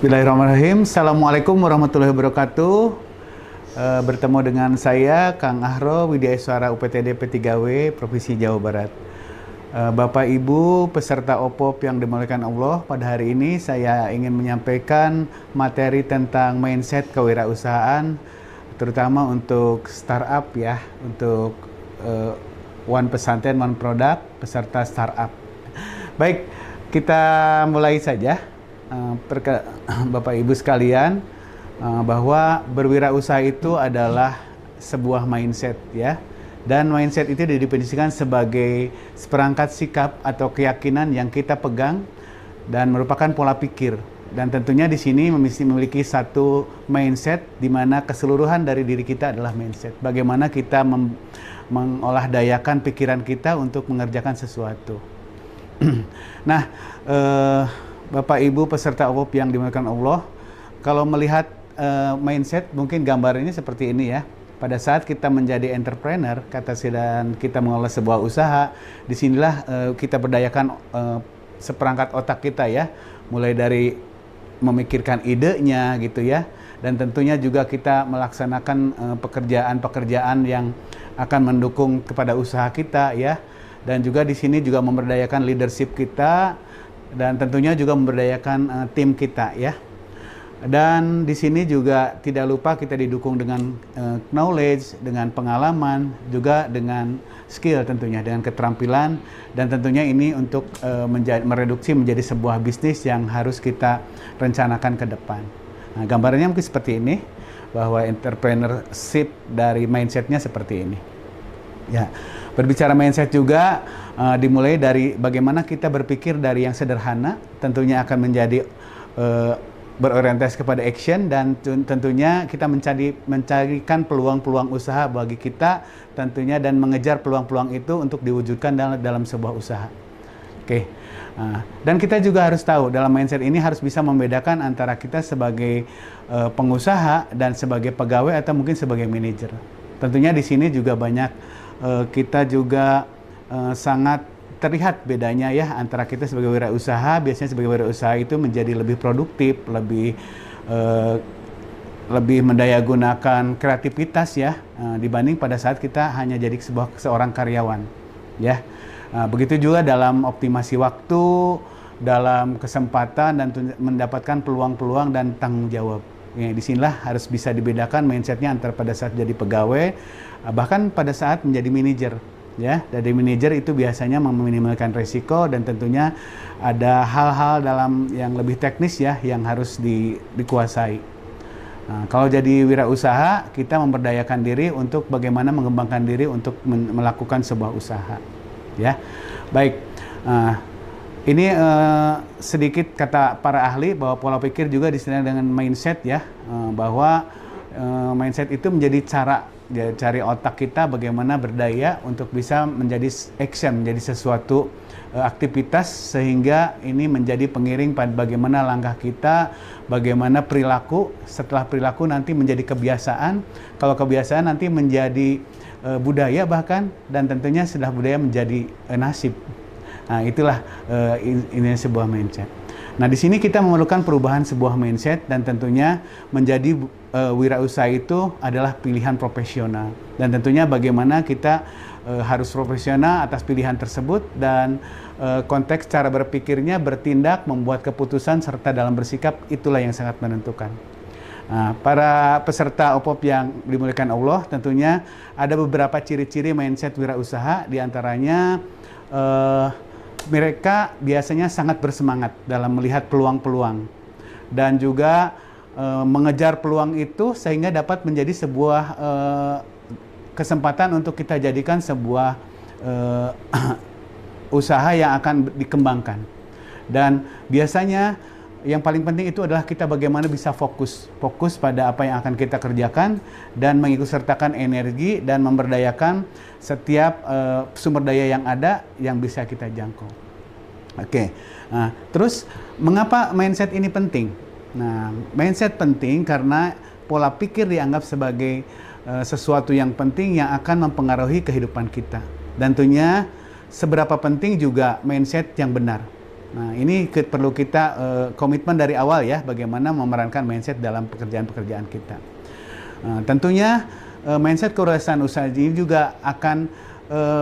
Bismillahirrahmanirrahim. Assalamualaikum warahmatullahi wabarakatuh. Bertemu dengan saya, Kang Ahro Widyaswara UPTD P3W, Provinsi Jawa Barat. Bapak Ibu peserta OPOP yang dimuliakan Allah, pada hari ini saya ingin menyampaikan materi tentang mindset kewirausahaan, terutama untuk startup ya, untuk One Pesantren One Product peserta startup. Baik, kita mulai saja. Bapak Ibu sekalian, bahwa berwirausaha itu adalah sebuah mindset ya, dan mindset itu didefinisikan sebagai seperangkat sikap atau keyakinan yang kita pegang dan merupakan pola pikir, dan tentunya di sini memiliki satu mindset di mana keseluruhan dari diri kita adalah mindset. Bagaimana kita mengolah dayakan pikiran kita untuk mengerjakan sesuatu. Nah, Bapak Ibu peserta OPOP yang dimuliakan Allah, kalau melihat mindset, mungkin gambar ini seperti ini ya. Pada saat kita menjadi entrepreneur, dan kita mengelola sebuah usaha, disinilah kita berdayakan seperangkat otak kita ya, mulai dari memikirkan idenya gitu ya, dan tentunya juga kita melaksanakan pekerjaan-pekerjaan yang akan mendukung kepada usaha kita ya, dan juga di sini juga memberdayakan leadership kita, dan tentunya juga memberdayakan tim kita ya. Dan di sini juga tidak lupa kita didukung dengan knowledge, dengan pengalaman, juga dengan skill tentunya, dengan keterampilan, dan tentunya ini untuk mereduksi menjadi sebuah bisnis yang harus kita rencanakan ke depan. Nah, gambarannya mungkin seperti ini, bahwa entrepreneurship dari mindsetnya seperti ini. Ya, berbicara mindset juga dimulai dari bagaimana kita berpikir dari yang sederhana, tentunya akan menjadi berorientasi kepada action, dan tentunya kita mencarikan peluang-peluang usaha bagi kita tentunya, dan mengejar peluang-peluang itu untuk diwujudkan dalam sebuah usaha. Oke. Dan kita juga harus tahu dalam mindset ini harus bisa membedakan antara kita sebagai pengusaha dan sebagai pegawai atau mungkin sebagai manajer. Tentunya di sini juga banyak kita juga sangat terlihat bedanya ya antara kita sebagai wirausaha. Biasanya sebagai wirausaha itu menjadi lebih produktif, lebih mendayagunakan kreativitas ya, dibanding pada saat kita hanya jadi seorang karyawan ya. Begitu juga dalam optimasi waktu, dalam kesempatan, dan mendapatkan peluang-peluang dan tanggung jawab. Ya, disinilah harus bisa dibedakan mindsetnya antara pada saat jadi pegawai, bahkan pada saat menjadi manajer. Ya, dari manajer itu biasanya meminimalkan resiko, dan tentunya ada hal-hal dalam yang lebih teknis ya yang harus dikuasai. Nah, kalau jadi wirausaha, kita memberdayakan diri untuk bagaimana mengembangkan diri untuk melakukan sebuah usaha. Ya, baik. Ini sedikit kata para ahli bahwa pola pikir juga disediakan dengan mindset ya, bahwa mindset itu menjadi cari otak kita bagaimana berdaya untuk bisa menjadi action, menjadi sesuatu aktivitas, sehingga ini menjadi pengiring pada bagaimana langkah kita, bagaimana perilaku, setelah perilaku nanti menjadi kebiasaan, kalau kebiasaan nanti menjadi budaya bahkan, dan tentunya setelah budaya menjadi nasib. Nah, itulah ini sebuah mindset. Nah, di sini kita memerlukan perubahan sebuah mindset, dan tentunya menjadi wirausaha itu adalah pilihan profesional, dan tentunya bagaimana kita harus profesional atas pilihan tersebut, dan konteks cara berpikirnya, bertindak, membuat keputusan, serta dalam bersikap, itulah yang sangat menentukan. Nah, para peserta OPOP yang dimuliakan Allah, tentunya ada beberapa ciri-ciri mindset wirausaha, diantaranya mereka biasanya sangat bersemangat dalam melihat peluang-peluang, dan juga mengejar peluang itu sehingga dapat menjadi sebuah kesempatan untuk kita jadikan sebuah usaha yang akan dikembangkan. Dan biasanya yang paling penting itu adalah kita bagaimana bisa fokus pada apa yang akan kita kerjakan, dan mengikutsertakan energi dan memberdayakan setiap sumber daya yang ada yang bisa kita jangkau. Oke. Nah, terus mengapa mindset ini penting? Nah, mindset penting karena pola pikir dianggap sebagai sesuatu yang penting yang akan mempengaruhi kehidupan kita. Dan tentunya seberapa penting juga mindset yang benar. Nah, ini perlu kita komitmen dari awal ya, bagaimana memerankan mindset dalam pekerjaan-pekerjaan kita. Tentunya mindset kewirausahaan usaha ini juga akan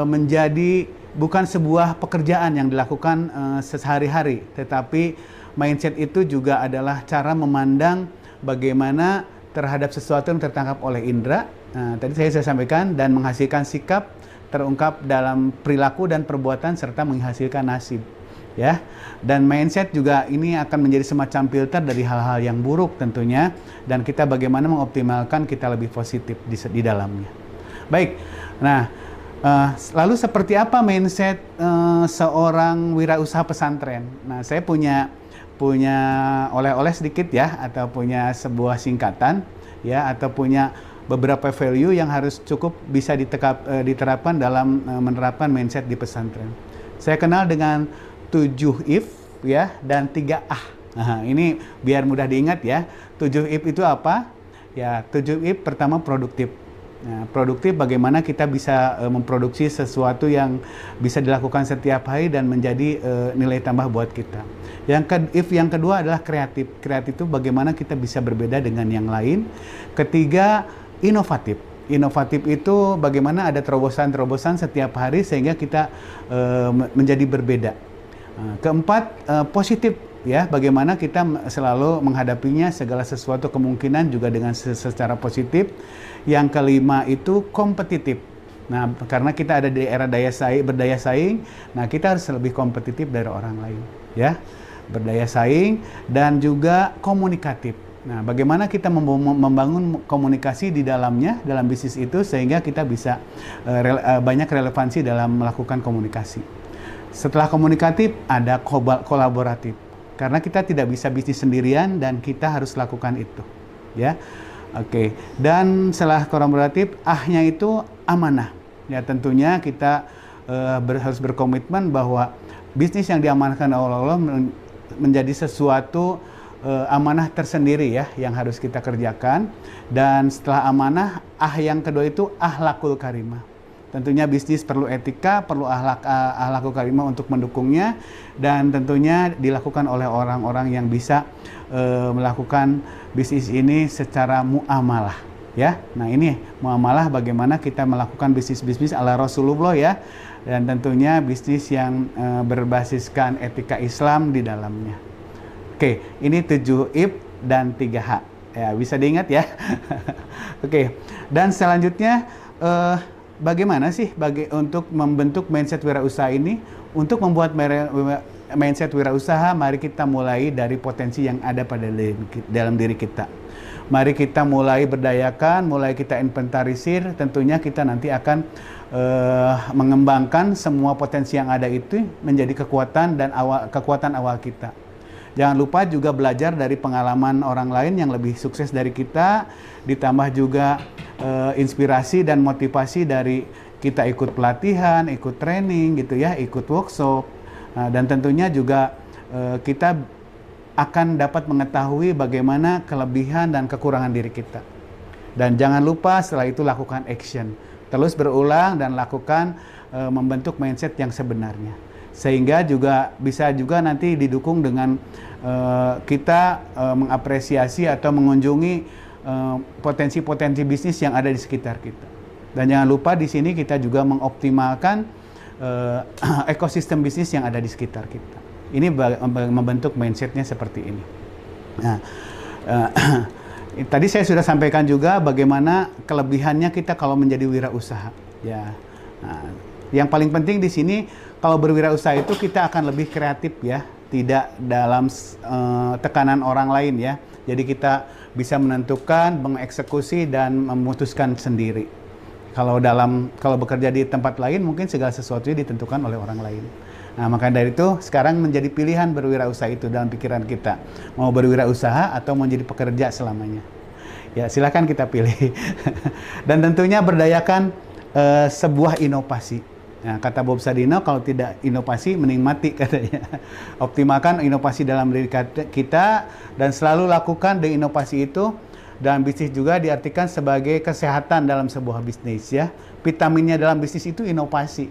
menjadi bukan sebuah pekerjaan yang dilakukan sehari-hari, tetapi mindset itu juga adalah cara memandang bagaimana terhadap sesuatu yang tertangkap oleh indera. Tadi saya sampaikan, dan menghasilkan sikap terungkap dalam perilaku dan perbuatan serta menghasilkan nasib. Ya, dan mindset juga ini akan menjadi semacam filter dari hal-hal yang buruk tentunya, dan kita bagaimana mengoptimalkan kita lebih positif di dalamnya. Baik, nah lalu seperti apa mindset seorang wirausaha pesantren? Nah, saya punya oleh-oleh sedikit ya, atau punya sebuah singkatan ya, atau punya beberapa value yang harus cukup bisa diterapkan dalam menerapkan mindset di pesantren. Saya kenal dengan 7 if ya, dan 3 ah. Nah, ini biar mudah diingat ya. 7 if itu apa? Ya, 7 if pertama produktif. Nah, produktif bagaimana kita bisa memproduksi sesuatu yang bisa dilakukan setiap hari dan menjadi nilai tambah buat kita. If yang kedua adalah kreatif. Kreatif itu bagaimana kita bisa berbeda dengan yang lain. Ketiga, inovatif. Inovatif itu bagaimana ada terobosan-terobosan setiap hari sehingga kita menjadi berbeda. Keempat, positif ya, bagaimana kita selalu menghadapinya segala sesuatu kemungkinan juga dengan secara positif. Yang kelima itu kompetitif. Nah, karena kita ada di era berdaya saing, nah kita harus lebih kompetitif dari orang lain ya. Berdaya saing dan juga komunikatif. Nah, bagaimana kita membangun komunikasi di dalamnya, dalam bisnis itu, sehingga kita bisa banyak relevansi dalam melakukan komunikasi. Setelah komunikatif, ada kolaboratif. Karena kita tidak bisa bisnis sendirian dan kita harus lakukan itu. Ya, oke. Dan setelah kolaboratif, ahnya itu amanah. Ya, tentunya kita harus berkomitmen bahwa bisnis yang diamanahkan oleh Allah menjadi sesuatu amanah tersendiri ya, yang harus kita kerjakan. Dan setelah amanah, yang kedua itu akhlakul karimah. Tentunya bisnis perlu etika, perlu akhlakul karimah untuk mendukungnya, dan tentunya dilakukan oleh orang-orang yang bisa melakukan bisnis ini secara muamalah ya. Nah, ini muamalah bagaimana kita melakukan bisnis-bisnis ala Rasulullah ya, dan tentunya bisnis yang berbasiskan etika Islam di dalamnya. Oke, ini 7 if dan 3 h. Ya, bisa diingat ya. Oke, dan selanjutnya bagaimana sih untuk membentuk mindset wirausaha ini? Untuk membuat mindset wirausaha, mari kita mulai dari potensi yang ada dalam diri kita. Mari kita mulai berdayakan, mulai kita inventarisir. Tentunya kita nanti akan mengembangkan semua potensi yang ada itu menjadi kekuatan awal kita. Jangan lupa juga belajar dari pengalaman orang lain yang lebih sukses dari kita, ditambah juga inspirasi dan motivasi dari kita ikut pelatihan, ikut training gitu ya, ikut workshop. Dan tentunya juga kita akan dapat mengetahui bagaimana kelebihan dan kekurangan diri kita. Dan jangan lupa setelah itu lakukan action. Terus berulang dan lakukan membentuk mindset yang sebenarnya. Sehingga juga bisa juga nanti didukung dengan kita mengapresiasi atau mengunjungi potensi-potensi bisnis yang ada di sekitar kita. Dan jangan lupa di sini kita juga mengoptimalkan ekosistem bisnis yang ada di sekitar kita. Ini membentuk mindsetnya seperti ini. Nah, tadi saya sudah sampaikan juga bagaimana kelebihannya kita kalau menjadi wirausaha. Ya, nah, yang paling penting di sini kalau berwirausaha itu kita akan lebih kreatif ya, tidak dalam tekanan orang lain ya. Jadi kita bisa menentukan, mengeksekusi dan memutuskan sendiri. Kalau bekerja di tempat lain mungkin segala sesuatunya ditentukan oleh orang lain. Nah, maka dari itu sekarang menjadi pilihan berwirausaha itu dalam pikiran kita. Mau berwirausaha atau menjadi pekerja selamanya. Ya, silakan kita pilih. Dan tentunya berdayakan sebuah inovasi. Nah, kata Bob Sadino, kalau tidak inovasi mending mati katanya. Optimalkan inovasi dalam diri kita dan selalu lakukan dengan inovasi itu. Dalam bisnis juga diartikan sebagai kesehatan dalam sebuah bisnis ya. Vitaminnya dalam bisnis itu inovasi.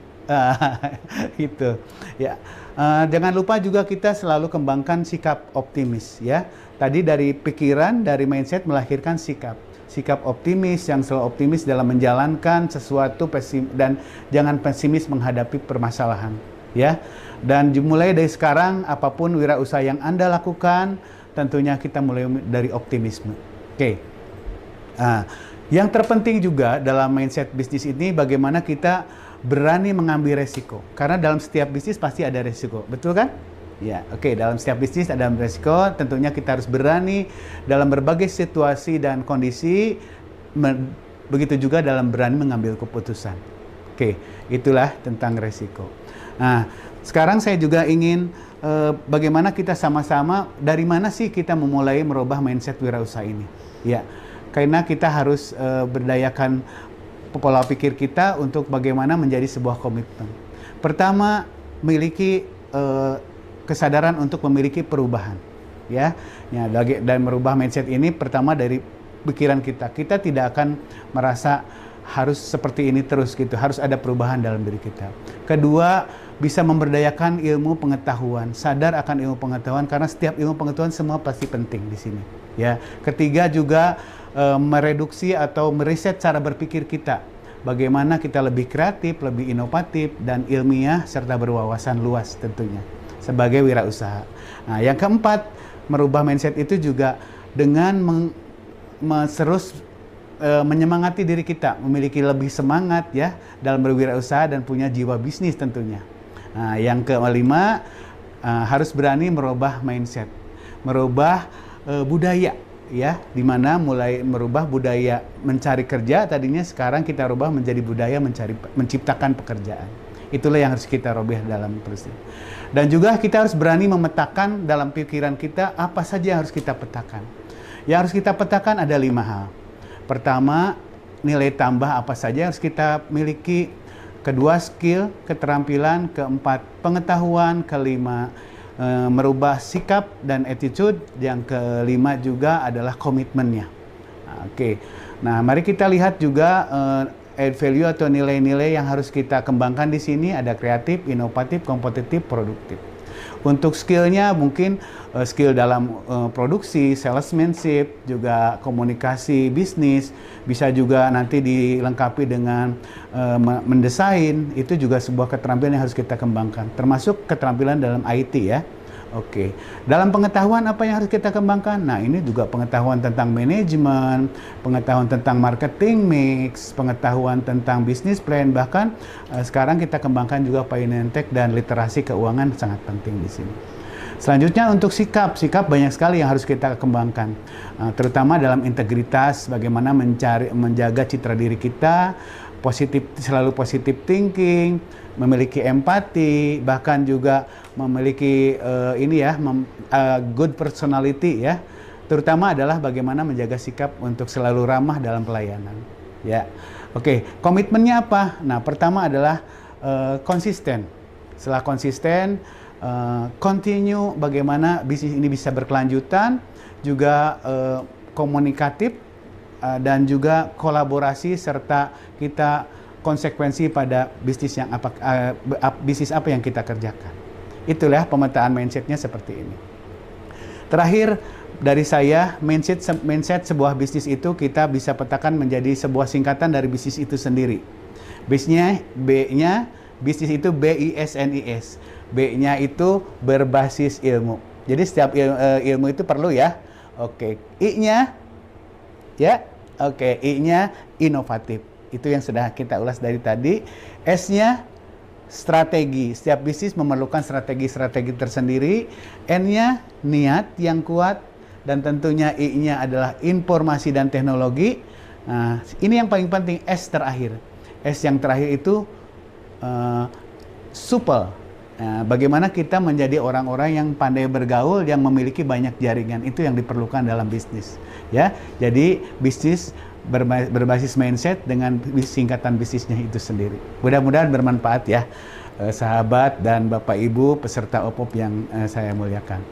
Gitu. Ya. Jangan lupa juga kita selalu kembangkan sikap optimis ya. Tadi dari pikiran, dari mindset melahirkan sikap. Sikap optimis yang selalu optimis dalam menjalankan sesuatu dan jangan pesimis menghadapi permasalahan ya. Dan mulai dari sekarang apapun wirausaha yang Anda lakukan tentunya kita mulai dari optimisme. Oke. Yang terpenting juga dalam mindset bisnis ini bagaimana kita berani mengambil resiko. Karena dalam setiap bisnis pasti ada resiko, betul kan? Ya, oke. Dalam setiap bisnis ada resiko. Tentunya kita harus berani dalam berbagai situasi dan kondisi. Begitu juga dalam berani mengambil keputusan. Oke, itulah tentang resiko. Nah, sekarang saya juga ingin bagaimana kita sama-sama dari mana sih kita memulai merubah mindset wirausaha ini? Ya, karena kita harus berdayakan pola pikir kita untuk bagaimana menjadi sebuah komitmen. Pertama, memiliki kesadaran untuk memiliki perubahan, ya. Dan merubah mindset ini pertama dari pikiran kita. Kita tidak akan merasa harus seperti ini terus gitu. Harus ada perubahan dalam diri kita. Kedua, bisa memberdayakan ilmu pengetahuan, sadar akan ilmu pengetahuan karena setiap ilmu pengetahuan semua pasti penting di sini, ya. Ketiga juga mereduksi atau meriset cara berpikir kita. Bagaimana kita lebih kreatif, lebih inovatif, dan ilmiah, serta berwawasan luas tentunya, sebagai wirausaha. Nah, yang keempat, merubah mindset itu juga dengan terus menyemangati diri kita, memiliki lebih semangat ya dalam berwirausaha dan punya jiwa bisnis tentunya. Nah, yang kelima, harus berani merubah mindset, merubah budaya. Ya, dimana mulai merubah budaya mencari kerja tadinya sekarang kita rubah menjadi budaya menciptakan pekerjaan. Itulah yang harus kita rubah dalam proses. Dan juga kita harus berani memetakan dalam pikiran kita apa saja yang harus kita petakan. Yang harus kita petakan ada 5 hal. Pertama, nilai tambah apa saja yang harus kita miliki. Kedua, skill, keterampilan. Keempat, pengetahuan. Kelima, merubah sikap dan attitude. Yang kelima juga adalah komitmennya. Oke. Nah, mari kita lihat juga add value atau nilai-nilai yang harus kita kembangkan di sini. Ada kreatif, inovatif, kompetitif, produktif. Untuk skillnya mungkin skill dalam produksi, salesmanship, juga komunikasi bisnis, bisa juga nanti dilengkapi dengan mendesain. Itu juga sebuah keterampilan yang harus kita kembangkan, termasuk keterampilan dalam IT ya. Oke, dalam pengetahuan apa yang harus kita kembangkan? Nah, ini juga pengetahuan tentang manajemen, pengetahuan tentang marketing mix, pengetahuan tentang bisnis plan, bahkan sekarang kita kembangkan juga finance dan literasi keuangan sangat penting di sini. Selanjutnya untuk sikap banyak sekali yang harus kita kembangkan, terutama dalam integritas, bagaimana menjaga citra diri kita, selalu positive thinking, memiliki empati, bahkan juga memiliki good personality ya. Terutama adalah bagaimana menjaga sikap untuk selalu ramah dalam pelayanan. Ya, oke. Komitmennya apa? Nah, pertama adalah konsisten. Setelah konsisten, continue bagaimana bisnis ini bisa berkelanjutan, juga komunikatif dan juga kolaborasi serta kita konsekuensi pada bisnis bisnis apa yang kita kerjakan. Itulah pemetaan mindsetnya seperti ini. Terakhir dari saya, mindset sebuah bisnis itu kita bisa petakan menjadi sebuah singkatan dari bisnis itu sendiri. B-nya bisnis itu BISNIS. B-nya itu berbasis ilmu. Jadi setiap ilmu itu perlu ya. Oke. I-nya ya. Oke, I-nya inovatif. Itu yang sudah kita ulas dari tadi. S-nya strategi. Setiap bisnis memerlukan strategi-strategi tersendiri. N-nya niat yang kuat. Dan tentunya I-nya adalah informasi dan teknologi. Nah, ini yang paling penting, S terakhir. S yang terakhir itu supel. Nah, bagaimana kita menjadi orang-orang yang pandai bergaul, yang memiliki banyak jaringan. Itu yang diperlukan dalam bisnis. Ya, jadi bisnis berbasis mindset dengan singkatan bisnisnya itu sendiri. Mudah-mudahan bermanfaat ya, sahabat dan Bapak Ibu peserta OPOP yang saya muliakan.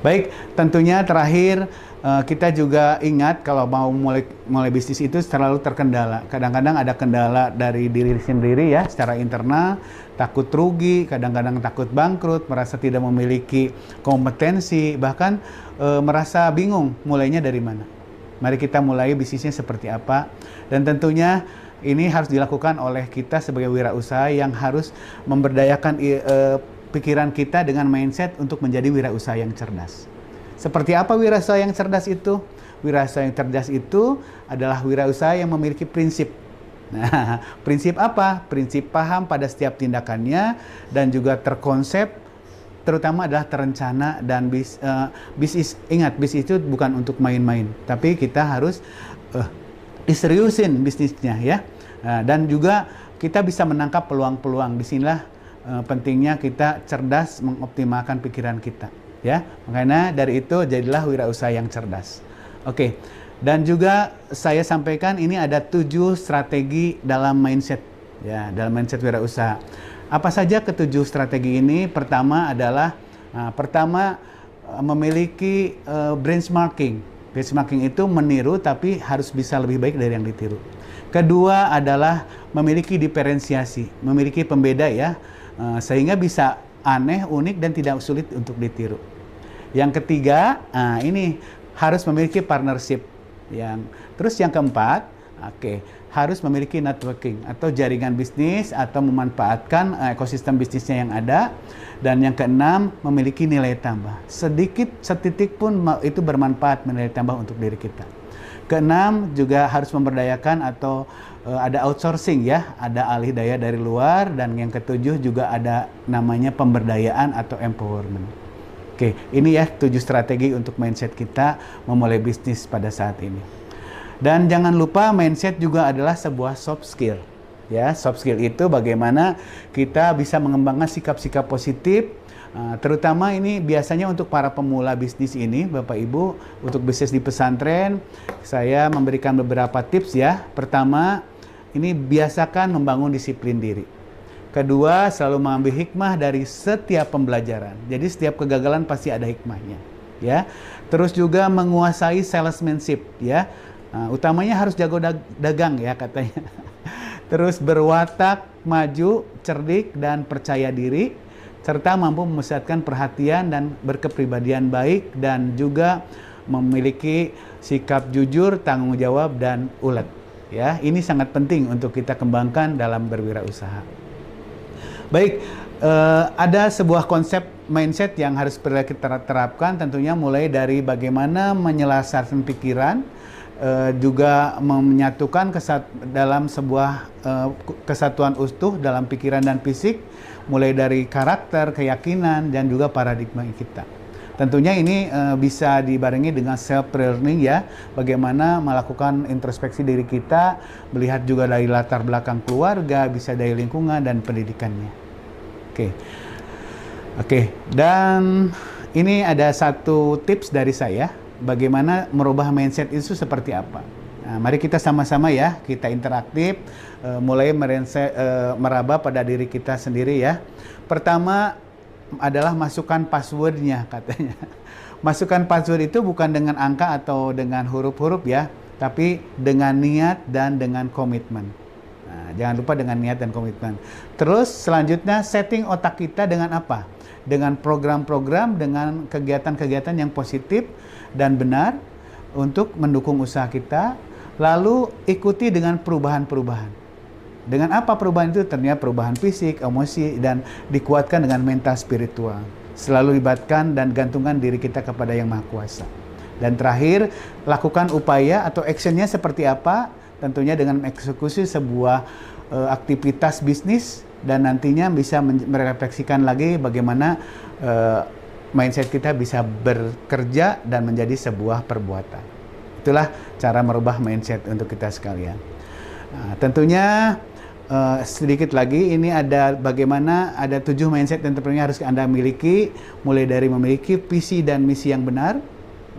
Baik, tentunya terakhir kita juga ingat kalau mau mulai bisnis itu selalu terkendala. Kadang-kadang ada kendala dari diri sendiri ya, secara internal, takut rugi, kadang-kadang takut bangkrut, merasa tidak memiliki kompetensi, bahkan merasa bingung mulainya dari mana. Mari kita mulai bisnisnya seperti apa, dan tentunya ini harus dilakukan oleh kita sebagai wirausaha yang harus memberdayakan pikiran kita dengan mindset untuk menjadi wirausaha yang cerdas. Seperti apa wirausaha yang cerdas itu? Wirausaha yang cerdas itu adalah wirausaha yang memiliki prinsip. Nah, prinsip apa? Prinsip paham pada setiap tindakannya dan juga terkonsep, terutama adalah terencana dan bisnis. Ingat, bisnis itu bukan untuk main-main, tapi kita harus diseriusin bisnisnya ya. Dan juga kita bisa menangkap peluang-peluang. Disinilah pentingnya kita cerdas mengoptimalkan pikiran kita. Ya, makanya dari itu jadilah wirausaha yang cerdas. Oke, dan juga saya sampaikan ini ada 7 strategi dalam mindset, ya, dalam mindset wirausaha. Apa saja ke-7 strategi ini? Pertama adalah, memiliki benchmarking. Benchmarking itu meniru tapi harus bisa lebih baik dari yang ditiru. Kedua adalah memiliki diferensiasi, memiliki pembeda ya, sehingga bisa aneh, unik dan tidak sulit untuk ditiru. Yang ketiga, ini harus memiliki partnership. Terus yang keempat, harus memiliki networking atau jaringan bisnis atau memanfaatkan ekosistem bisnisnya yang ada. Dan yang keenam, memiliki nilai tambah. Sedikit, setitik pun itu bermanfaat nilai tambah untuk diri kita. Keenam, juga harus memberdayakan atau ada outsourcing ya, ada alih daya dari luar. Dan yang ketujuh juga ada namanya pemberdayaan atau empowerment. Oke, ini ya 7 strategi untuk mindset kita memulai bisnis pada saat ini. Dan jangan lupa mindset juga adalah sebuah soft skill. Ya, soft skill itu bagaimana kita bisa mengembangkan sikap-sikap positif, terutama ini biasanya untuk para pemula bisnis ini, Bapak Ibu, untuk bisnis di pesantren, saya memberikan beberapa tips ya. Pertama, ini biasakan membangun disiplin diri. Kedua, selalu mengambil hikmah dari setiap pembelajaran. Jadi setiap kegagalan pasti ada hikmahnya, ya. Terus juga menguasai salesmanship, ya. Utamanya harus jago dagang ya katanya. Terus berwatak maju, cerdik dan percaya diri, serta mampu memusatkan perhatian dan berkepribadian baik, dan juga memiliki sikap jujur, tanggung jawab dan ulet. Ya, ini sangat penting untuk kita kembangkan dalam berwirausaha. Baik, ada sebuah konsep mindset yang harus kita terapkan, tentunya mulai dari bagaimana menyelaraskan pikiran, juga menyatukan dalam sebuah kesatuan utuh dalam pikiran dan fisik, mulai dari karakter, keyakinan, dan juga paradigma kita. Tentunya ini bisa dibarengi dengan self-learning ya, bagaimana melakukan introspeksi diri kita, melihat juga dari latar belakang keluarga, bisa dari lingkungan dan pendidikannya. Oke, dan ini ada satu tips dari saya, bagaimana merubah mindset itu seperti apa. Nah, mari kita sama-sama ya, kita interaktif, mulai meraba pada diri kita sendiri ya. Pertama adalah masukkan passwordnya katanya. Masukkan password itu bukan dengan angka atau dengan huruf-huruf ya, tapi dengan niat dan dengan komitmen. Nah, jangan lupa dengan niat dan komitmen. Terus selanjutnya setting otak kita dengan apa? Dengan program-program, dengan kegiatan-kegiatan yang positif dan benar untuk mendukung usaha kita. Lalu ikuti dengan perubahan-perubahan. Dengan apa perubahan itu? Ternyata perubahan fisik, emosi, dan dikuatkan dengan mental spiritual. Selalu libatkan dan gantungkan diri kita kepada Yang Maha Kuasa. Dan terakhir, lakukan upaya atau actionnya seperti apa? Tentunya dengan mengeksekusi sebuah aktivitas bisnis, dan nantinya bisa merefleksikan lagi bagaimana mindset kita bisa bekerja dan menjadi sebuah perbuatan. Itulah cara merubah mindset untuk kita sekalian. Nah, tentunya sedikit lagi, ini ada bagaimana ada 7 mindset entrepreneur harus Anda miliki, mulai dari memiliki visi dan misi yang benar,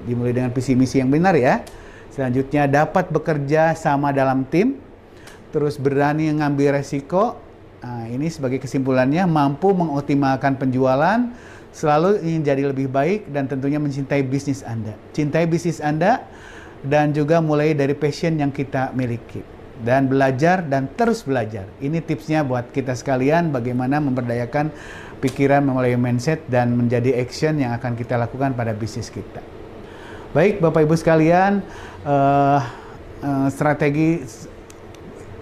dimulai dengan visi misi yang benar ya. Selanjutnya dapat bekerja sama dalam tim, terus berani mengambil resiko. Nah, ini sebagai kesimpulannya, mampu mengoptimalkan penjualan, selalu ingin jadi lebih baik dan tentunya mencintai bisnis Anda. Cintai bisnis Anda dan juga mulai dari passion yang kita miliki. Dan belajar dan terus belajar. Ini tipsnya buat kita sekalian bagaimana memberdayakan pikiran melalui mindset dan menjadi action yang akan kita lakukan pada bisnis kita. Baik Bapak Ibu sekalian, strategi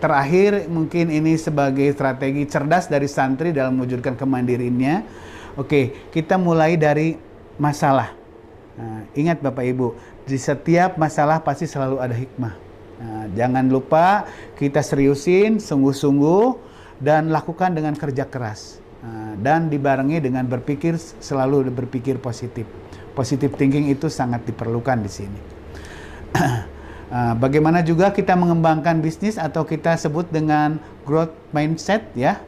terakhir mungkin ini sebagai strategi cerdas dari santri dalam mewujudkan kemandiriannya. Oke, kita mulai dari masalah. Nah, ingat Bapak Ibu, di setiap masalah pasti selalu ada hikmah. Nah, jangan lupa kita seriusin, sungguh-sungguh, dan lakukan dengan kerja keras. Nah, dan dibarengi dengan berpikir, selalu berpikir positif. Positive thinking itu sangat diperlukan di sini. Bagaimana juga kita mengembangkan bisnis atau kita sebut dengan growth mindset ya.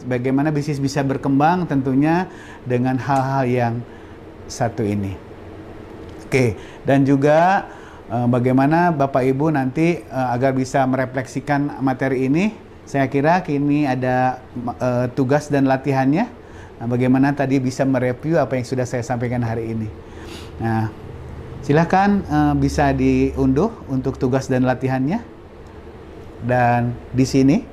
Bagaimana bisnis bisa berkembang tentunya dengan hal-hal yang satu ini. Oke, dan juga bagaimana Bapak Ibu nanti agar bisa merefleksikan materi ini. Saya kira kini ada tugas dan latihannya. Bagaimana tadi bisa mereview apa yang sudah saya sampaikan hari ini. Nah, silahkan bisa diunduh untuk tugas dan latihannya. Dan di sini,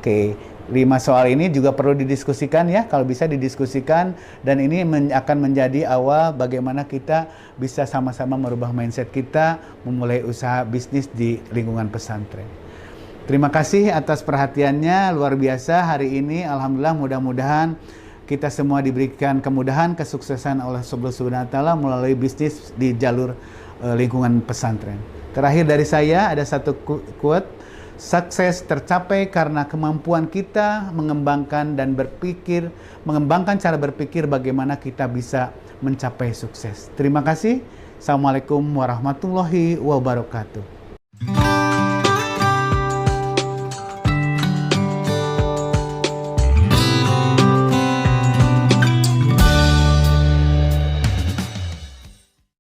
oke, 5 soal ini juga perlu didiskusikan ya. Kalau bisa didiskusikan, dan ini akan menjadi awal bagaimana kita bisa sama-sama merubah mindset kita memulai usaha bisnis di lingkungan pesantren. Terima kasih atas perhatiannya, luar biasa hari ini. Alhamdulillah, mudah-mudahan kita semua diberikan kemudahan, kesuksesan oleh Allah Subhanahu wa taala melalui bisnis di jalur lingkungan pesantren. Terakhir dari saya ada satu quote, sukses tercapai karena kemampuan kita mengembangkan cara berpikir bagaimana kita bisa mencapai sukses. Terima kasih. Assalamualaikum warahmatullahi wabarakatuh.